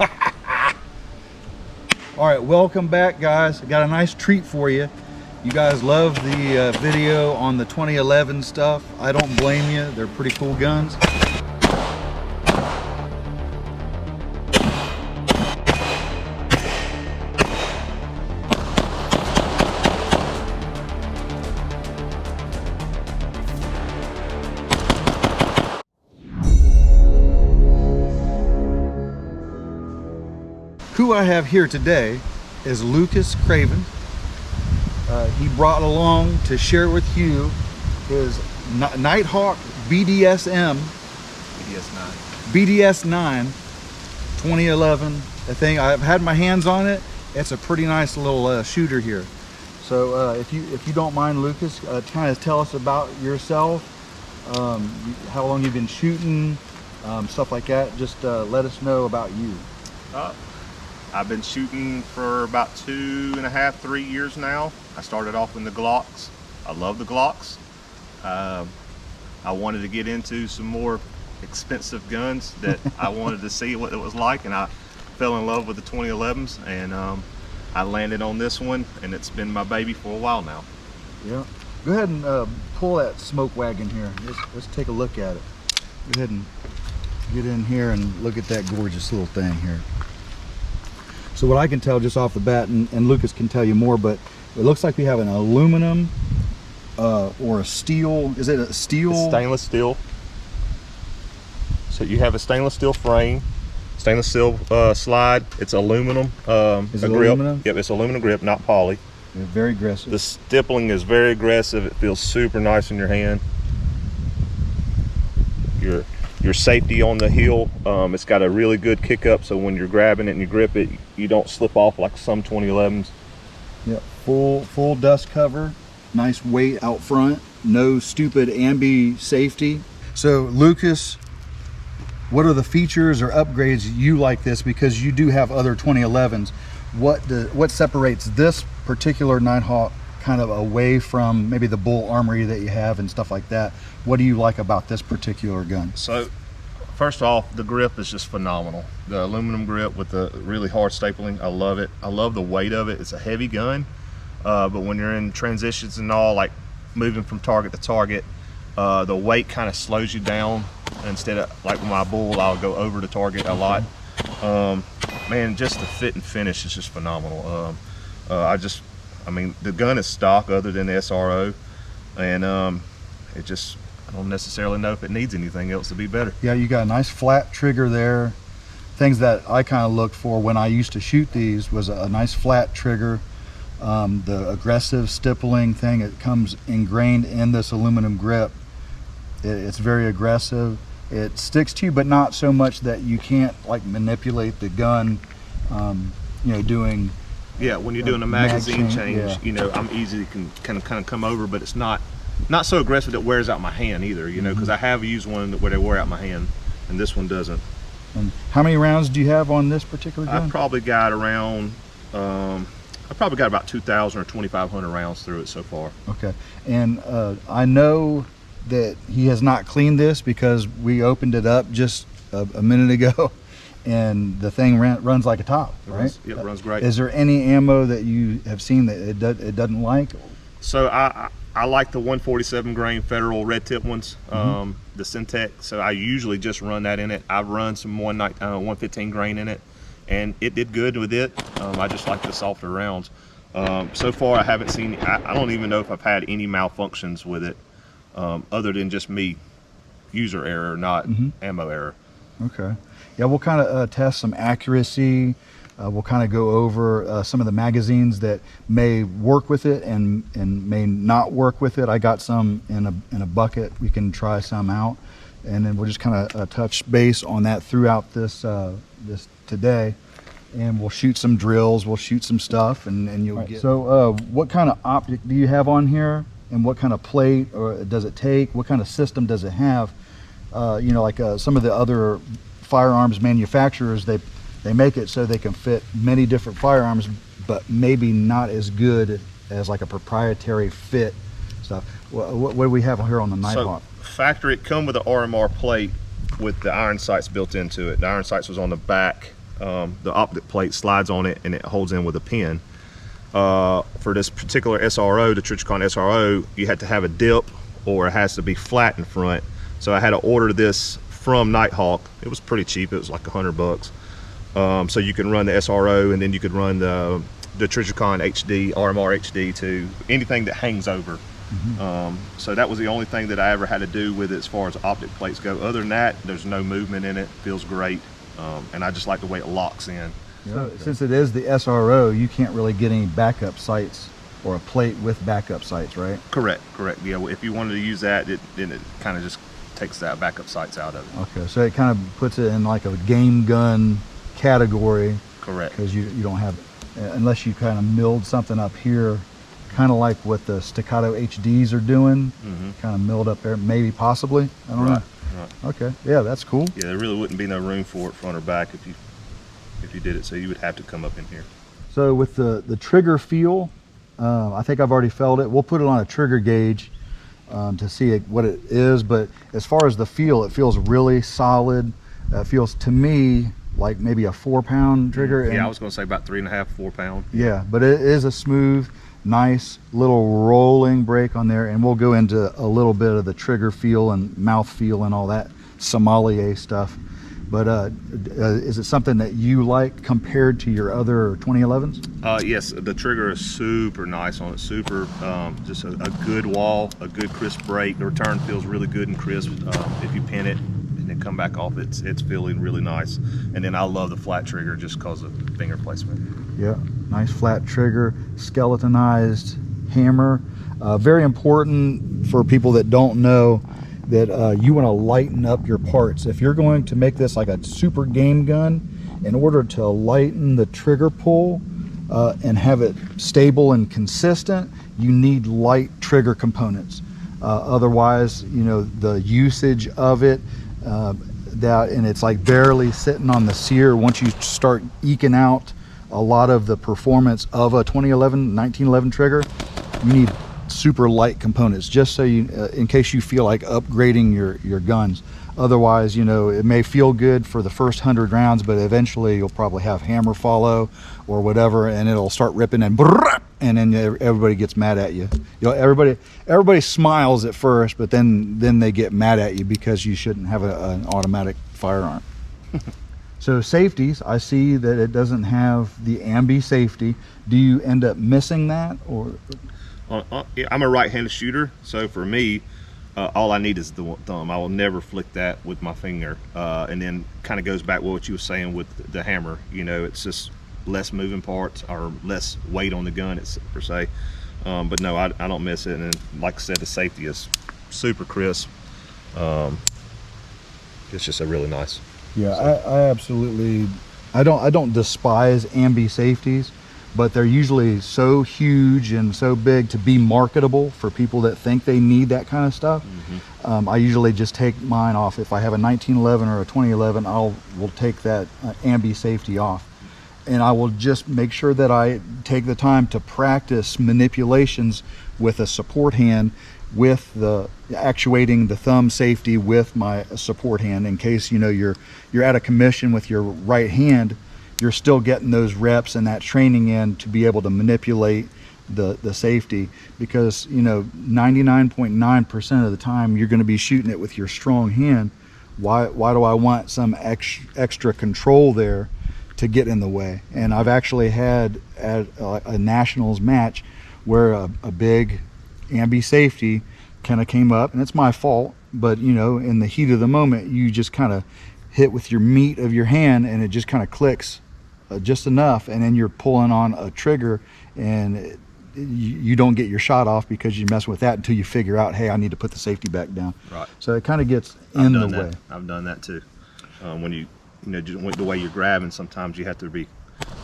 All right, welcome back, guys. I got a nice treat for you. You guys love the video on the 2011 stuff. I don't blame you. They're pretty cool guns. Who I have here today is Lucas Craven. He brought along to share with you his Nighthawk BDS9 2011. I think I've had my hands on it. It's a pretty nice little shooter here. So if you don't mind, Lucas, kind of tell us about yourself, how long you've been shooting, stuff like that. Just let us know about you. I've been shooting for about 2.5, 3 years now. I started off in the Glocks. I love the Glocks. I wanted to get into some more expensive guns that I wanted to see what it was like, and I fell in love with the 2011s, and I landed on this one, and it's been my baby for a while now. Yeah. Go ahead and pull that smoke wagon here. Let's take a look at it. Go ahead and get in here and look at that gorgeous little thing here. So what I can tell just off the bat, and Lucas can tell you more, but it looks like we have an aluminum or a steel. Is it a steel? It's stainless steel. So you have a stainless steel frame, stainless steel slide. It's aluminum. Is it grip. aluminum? Yep, it's aluminum grip, not poly. Yeah, very aggressive. The stippling is very aggressive. It feels super nice in your hand. Your safety on the heel, it's got a really good kick up, so when you're grabbing it and you grip it, you don't slip off like some 2011s. Yeah, full dust cover, nice weight out front, no stupid ambi safety. So Lucas, what are the features or upgrades you like this, because you do have other 2011s? What separates this particular Nighthawk kind of away from maybe the Bull Armory that you have and stuff like that? What do you like about this particular gun? So first off, the grip is just phenomenal. The aluminum grip with the really hard stapling, I love it. I love the weight of it. It's a heavy gun, but when you're in transitions and all, like moving from target to target, the weight kind of slows you down. Instead of like with my Bull, I'll go over the target a lot. Man, just the fit and finish is just phenomenal. I mean, the gun is stock other than the SRO, and it just, I don't necessarily know if it needs anything else to be better. Yeah, you got a nice flat trigger there. Things that I kind of looked for when I used to shoot these was a nice flat trigger. The aggressive stippling thing, it comes ingrained in this aluminum grip. It's very aggressive. It sticks to you, but not so much that you can't like manipulate the gun, you know, doing. Yeah, when you're doing a magazine change, yeah. You know, I'm easy to kind of come over, but it's not so aggressive that it wears out my hand either, you know, because I have used one where they wear out my hand, and this one doesn't. And how many rounds do you have on this particular gun? I've probably got around, I've probably got about 2,000 or 2,500 rounds through it so far. Okay, and I know that he has not cleaned this because we opened it up just a minute ago, and the thing runs like a top, right? It runs great. Is there any ammo that you have seen that it doesn't like? So I like the 147 grain Federal red tip ones, the Syntec. So I usually just run that in it. I've run some 115 grain in it, and it did good with it. I just like the softer rounds. So far I haven't seen, I don't even know if I've had any malfunctions with it, other than just me, user error, not ammo error. Okay. Yeah, we'll kind of test some accuracy. We'll kind of go over some of the magazines that may work with it and may not work with it. I got some in a bucket. We can try some out, and then we'll just kind of touch base on that throughout this today. And we'll shoot some drills. We'll shoot some stuff, and you'll get. So, what kind of optic do you have on here, and what kind of plate or does it take? What kind of system does it have? You know, like some of the other firearms manufacturers, they make it so they can fit many different firearms, but maybe not as good as like a proprietary fit stuff. What do we have here on the Nighthawk? So factory, it come with an RMR plate with the iron sights built into it. The iron sights was on the back the optic plate slides on it and it holds in with a pin. For this particular SRO, the Trijicon SRO, you had to have a dip or it has to be flat in front. So I had to order this from Nighthawk. It was pretty cheap. It was like $100. So you can run the SRO and then you could run the Trijicon HD, RMR HD to anything that hangs over. So that was the only thing that I ever had to do with it as far as optic plates go. Other than that, there's no movement in it. Feels great. And I just like the way it locks in. So, since it is the SRO, you can't really get any backup sights or a plate with backup sights, right? Correct. Yeah, if you wanted to use that, then it kind of just takes that backup sights out of it. Okay, so it kind of puts it in like a game gun category. Correct. Because you don't have, unless you kind of milled something up here, kind of like what the Staccato HDs are doing, kind of milled up there, maybe, possibly. I don't know. Right. Okay, yeah, that's cool. Yeah, there really wouldn't be no room for it front or back if you did it, so you would have to come up in here. So with the trigger feel, I think I've already felt it. We'll put it on a trigger gauge to see what it is, but as far as the feel, it feels really solid. It feels to me like maybe a 4-pound trigger. Yeah, I was going to say about 3.5, 4 pound. Yeah, but it is a smooth, nice little rolling brake on there, and we'll go into a little bit of the trigger feel and mouth feel and all that sommelier stuff. But is it something that you like compared to your other 2011s? Yes, the trigger is super nice on it. Super, just a good wall, a good crisp brake. The return feels really good and crisp. If you pin it and then come back off, it's feeling really nice. And then I love the flat trigger just because of finger placement. Yeah, nice flat trigger, skeletonized hammer. Very important for people that don't know that you want to lighten up your parts. If you're going to make this like a super game gun, in order to lighten the trigger pull and have it stable and consistent, you need light trigger components. Otherwise, you know, the usage of it, and it's like barely sitting on the sear. Once you start eking out a lot of the performance of a 1911 trigger, you need super light components, just so you in case you feel like upgrading your guns. Otherwise, you know, it may feel good for the first 100 rounds, but eventually you'll probably have hammer follow or whatever, and it'll start ripping and then everybody gets mad at you. You know, everybody smiles at first, but then they get mad at you because you shouldn't have an automatic firearm. So safeties, I see that it doesn't have the ambi safety. Do you end up missing that, or? I'm a right-handed shooter, so for me, all I need is the thumb. I will never flick that with my finger. And then kind of goes back with what you were saying with the hammer. You know, it's just less moving parts or less weight on the gun, per se. But no, I don't miss it. And like I said, the safety is super crisp. It's just a really nice. Yeah, I absolutely, I don't despise ambi safeties, but they're usually so huge and so big to be marketable for people that think they need that kind of stuff. I usually just take mine off. If I have a 1911 or a 2011, will take that ambi safety off, and I will just make sure that I take the time to practice manipulations with a support hand, with the actuating the thumb safety with my support hand, in case, you know, you're at a commission with your right hand, you're still getting those reps and that training in to be able to manipulate the safety, because, you know, 99.9% of the time you're going to be shooting it with your strong hand. Why do I want some extra control there to get in the way? And I've actually had at a nationals match where a big ambi safety kind of came up, and it's my fault, but, you know, in the heat of the moment, you just kind of hit with your meat of your hand and it just kind of clicks just enough, and then you're pulling on a trigger, and you don't get your shot off because you mess with that until you figure out, hey, I need to put the safety back down. Right. So it kind of gets in the way. I've done that too. When you know, just the way you're grabbing, sometimes you have to be.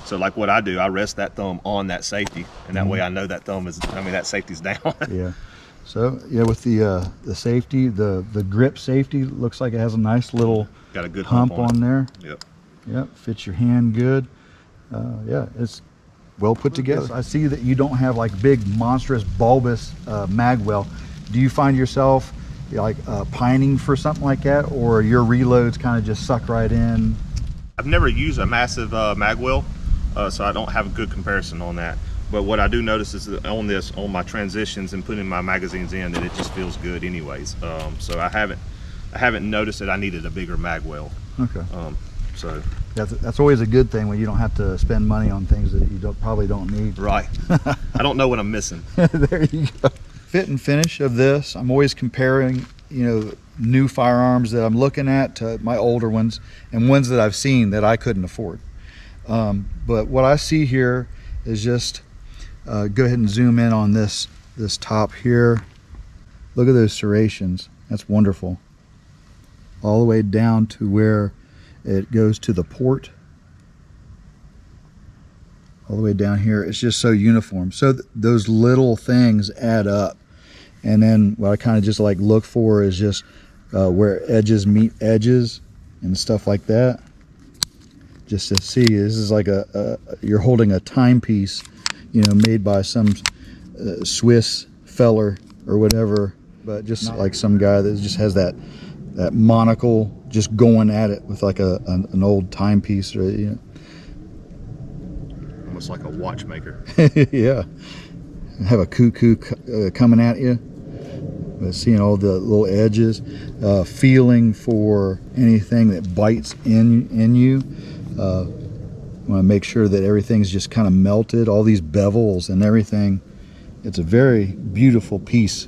So like what I do, I rest that thumb on that safety, and that way I know that thumb is, that safety's down. Yeah. So yeah, with the safety, the grip safety looks like it has a nice little got a good hump on there. Yep. Yep. Fits your hand good. Yeah, it's well put together. I see that you don't have like big, monstrous, bulbous magwell. Do you find yourself like pining for something like that, or your reloads kind of just suck right in? I've never used a massive MAGWELL, so I don't have a good comparison on that. But what I do notice is that on my transitions and putting my magazines in, that it just feels good anyways. So I haven't noticed that I needed a bigger MAGWELL. Okay. So that's always a good thing when you don't have to spend money on things that you probably don't need. right. I don't know what I'm missing. There you go. Fit and finish of this, I'm always comparing, new firearms that I'm looking at to my older ones and ones that I've seen that I couldn't afford. But what I see here is just go ahead and zoom in on this top here. Look at those serrations. That's wonderful. All the way down to where it goes to the port. All the way down here. It's just so uniform. So those little things add up. And then what I kind of just like look for is just where edges meet edges and stuff like that. Just to see, this is like you're holding a timepiece, made by some Swiss feller or whatever, but just like some guy that just has that monocle, just going at it with like an old timepiece, or Almost like a watchmaker. yeah, have a cuckoo coming at you, but seeing all the little edges, feeling for anything that bites in you. Want to make sure that everything's just kind of melted, all these bevels and everything. It's a very beautiful piece.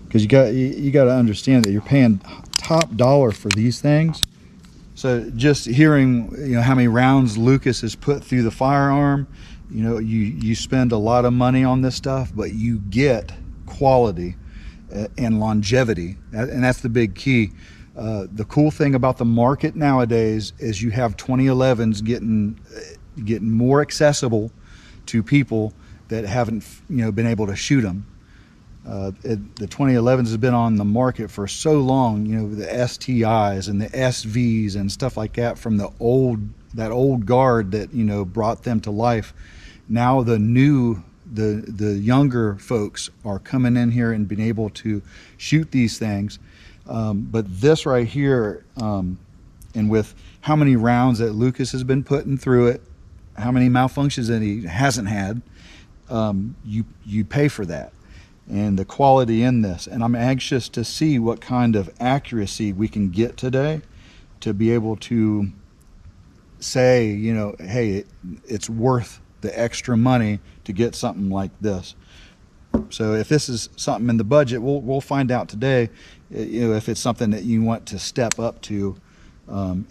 Because you got to understand that you're paying top dollar for these things. So just hearing how many rounds Lucas has put through the firearm, you spend a lot of money on this stuff, but you get quality and longevity, and that's the big key. The cool thing about the market nowadays is you have 2011s getting more accessible to people that haven't been able to shoot them. The 2011s has been on the market for so long, the STIs and the SVs and stuff like that from that old guard that brought them to life. Now the younger folks are coming in here and being able to shoot these things. But this right here, and with how many rounds that Lucas has been putting through it, how many malfunctions that he hasn't had, you pay for that. And the quality in this. And I'm anxious to see what kind of accuracy we can get today to be able to say, hey, it's worth the extra money to get something like this. So if this is something in the budget, we'll find out today, if it's something that you want to step up to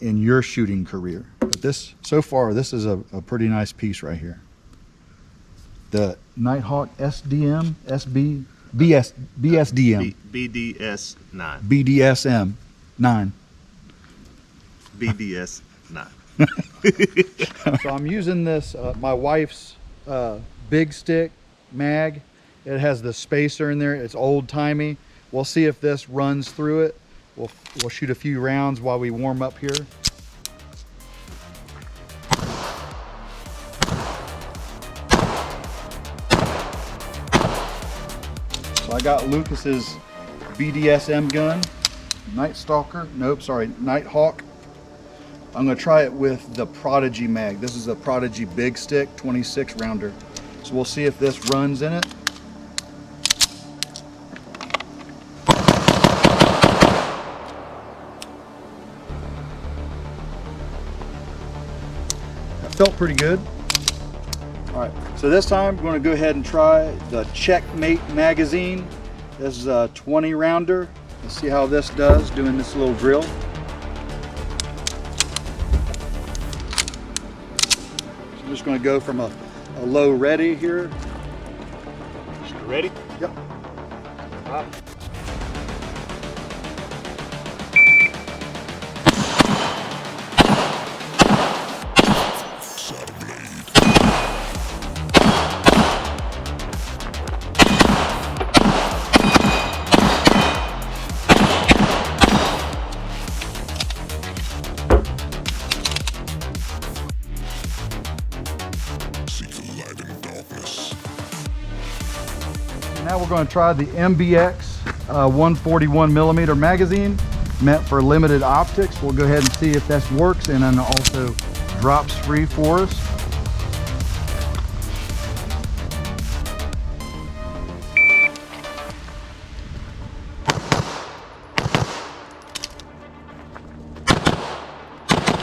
in your shooting career. But so far, this is a pretty nice piece right here. The Nighthawk SDM, BSDM. BDS9. BDSM 9. BDS9. So I'm using this, my wife's big stick mag. It has the spacer in there. It's old timey. We'll see if this runs through it. We'll shoot a few rounds while we warm up here. So I got Lucas's BDSM gun, Nighthawk. I'm going to try it with the Prodigy mag. This is the Prodigy big stick, 26 rounder. So we'll see if this runs in it. That felt pretty good. All right, so this time we're going to go ahead and try the Checkmate magazine. This is a 20 rounder. Let's see how this does doing this little drill. So I'm just going to go from a low ready here. Ready? Yep. Up. Now we're going to try the MBX 141 millimeter magazine meant for limited optics. We'll go ahead and see if this works, and then also drops free for us.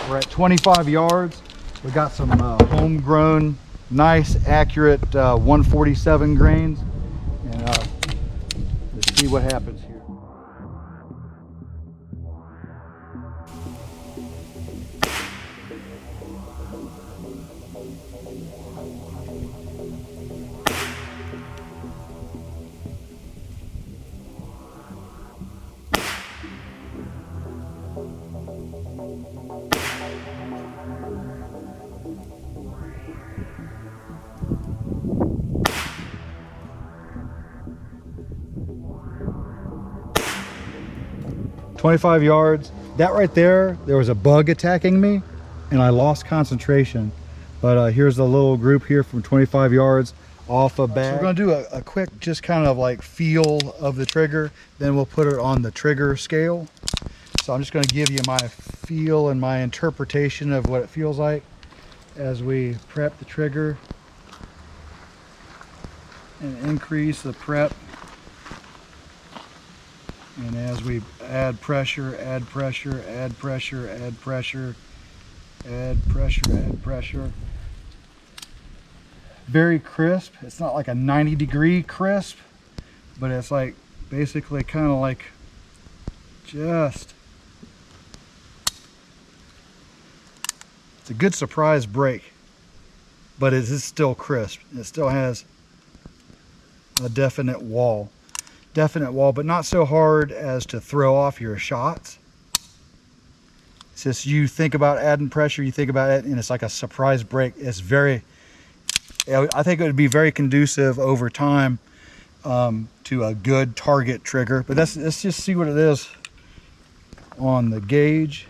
We're at 25 yards. We got some homegrown, nice, accurate 147 grains. And let's see what happens here. "25 yards. That right there was a bug attacking me and I lost concentration. But here's a little group here from 25 yards off a bag. So we're gonna do a quick, just kind of like feel of the trigger. Then we'll put it on the trigger scale. So I'm just gonna give you my feel and my interpretation of what it feels like as we prep the trigger and increase the prep. And as we add pressure, add pressure, add pressure, add pressure, add pressure, add pressure. Very crisp. It's not like a 90-degree crisp, but it's like basically kind of like just, it's a good surprise break, but it is still crisp. It still has a definite wall, but not so hard as to throw off your shots. It's just, you think about adding pressure, you think about it, and it's like a surprise break. It's very, I think it would be very conducive over time to a good target trigger. But let's just see what it is on the gauge.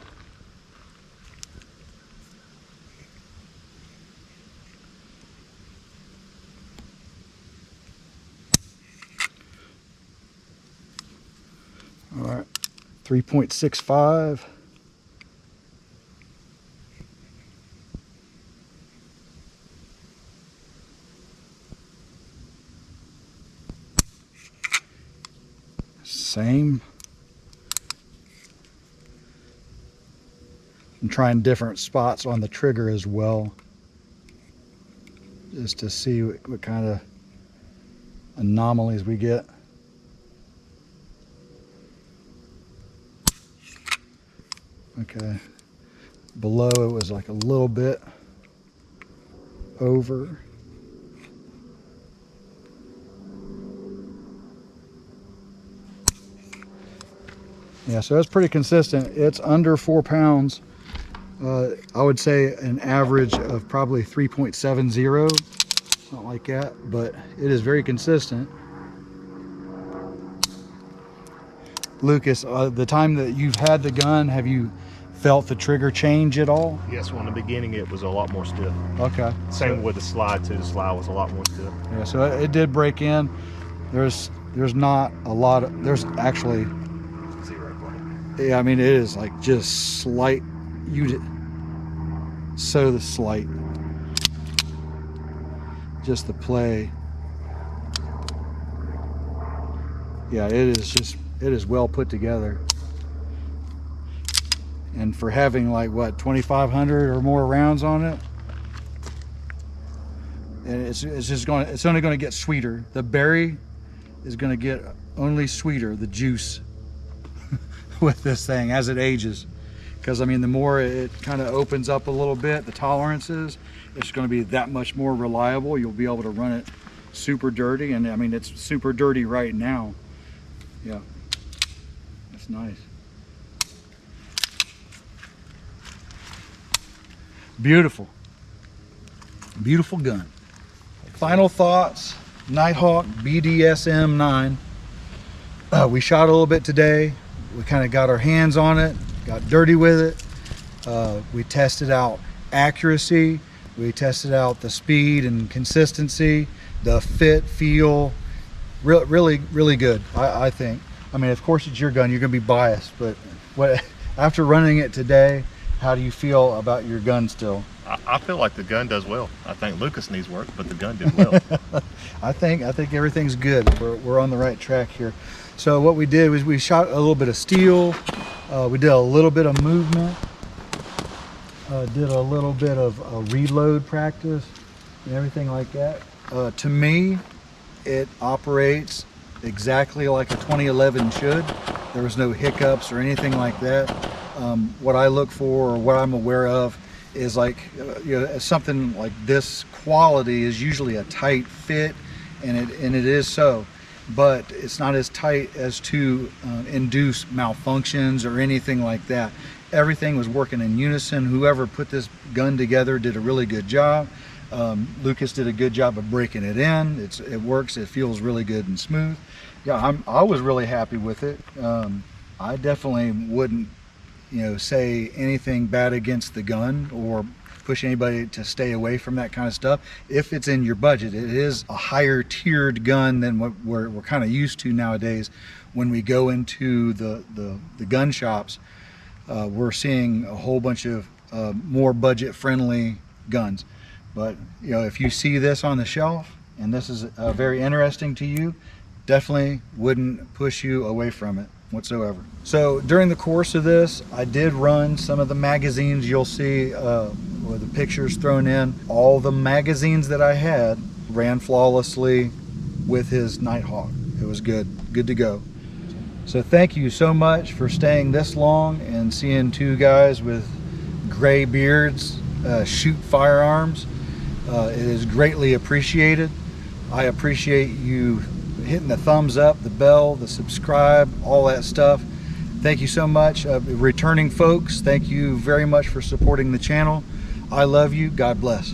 All right, 3.65. Same. I'm trying different spots on the trigger as well, just to see what kind of anomalies we get. Okay, below it was like a little bit over. Yeah, so that's pretty consistent. It's under 4 pounds. I would say an average of probably 3.70, something like that, but it is very consistent. Lucas, the time that you've had the gun, have you felt the trigger change at all? Yes, well, in the beginning it was a lot more stiff. Okay. Same with the slide too. The slide was a lot more stiff. Yeah, so it did break in. There's not a lot of, there's actually Zero point. Yeah, I mean, it is like just slight, so the slight, just the play. Yeah, it is well put together. And for having like what, 2,500 or more rounds on it, and it's only going to get sweeter. The berry is going to get only sweeter, the juice with this thing as it ages. Because I mean, the more it kind of opens up a little bit, the tolerances, it's going to be that much more reliable. You'll be able to run it super dirty, and I mean, it's super dirty right now. Yeah, that's nice. Beautiful, beautiful gun. Final thoughts: Nighthawk BDS9. We shot a little bit today. We kind of got our hands on it, got dirty with it. We tested out accuracy. We tested out the speed and consistency, the fit, feel. Really good, I think. I mean, of course it's your gun, you're gonna be biased, but what, after running it today, how do you feel about your gun still? I feel like the gun does well. I think Lucas needs work, but the gun did well. I think everything's good. We're on the right track here. So what we did was we shot a little bit of steel, we did a little bit of movement, did a little bit of reload practice and everything like that. To me, it operates exactly like a 2011 should. There was no hiccups or anything like that. What I look for, or what I'm aware of, is like something like this quality is usually a tight fit, and it is so, but it's not as tight as to induce malfunctions or anything like that. Everything was working in unison. Whoever put this gun together did a really good job. Lucas did a good job of breaking it in. It works. It feels really good and smooth. Yeah, I was really happy with it. I definitely wouldn't say anything bad against the gun or push anybody to stay away from that kind of stuff if it's in your budget. It is a higher tiered gun than what we're kind of used to nowadays. When we go into the gun shops, we're seeing a whole bunch of more budget friendly guns. But if you see this on the shelf and this is very interesting to you, definitely wouldn't push you away from it whatsoever. So during the course of this, I did run some of the magazines. You'll see with the pictures thrown in. All the magazines that I had ran flawlessly with his Nighthawk. It was good to go. So thank you so much for staying this long and seeing two guys with gray beards shoot firearms. It is greatly appreciated. I appreciate you hitting the thumbs up, the bell, the subscribe, all that stuff. Thank you so much. Returning folks, thank you very much for supporting the channel. I love you. God bless.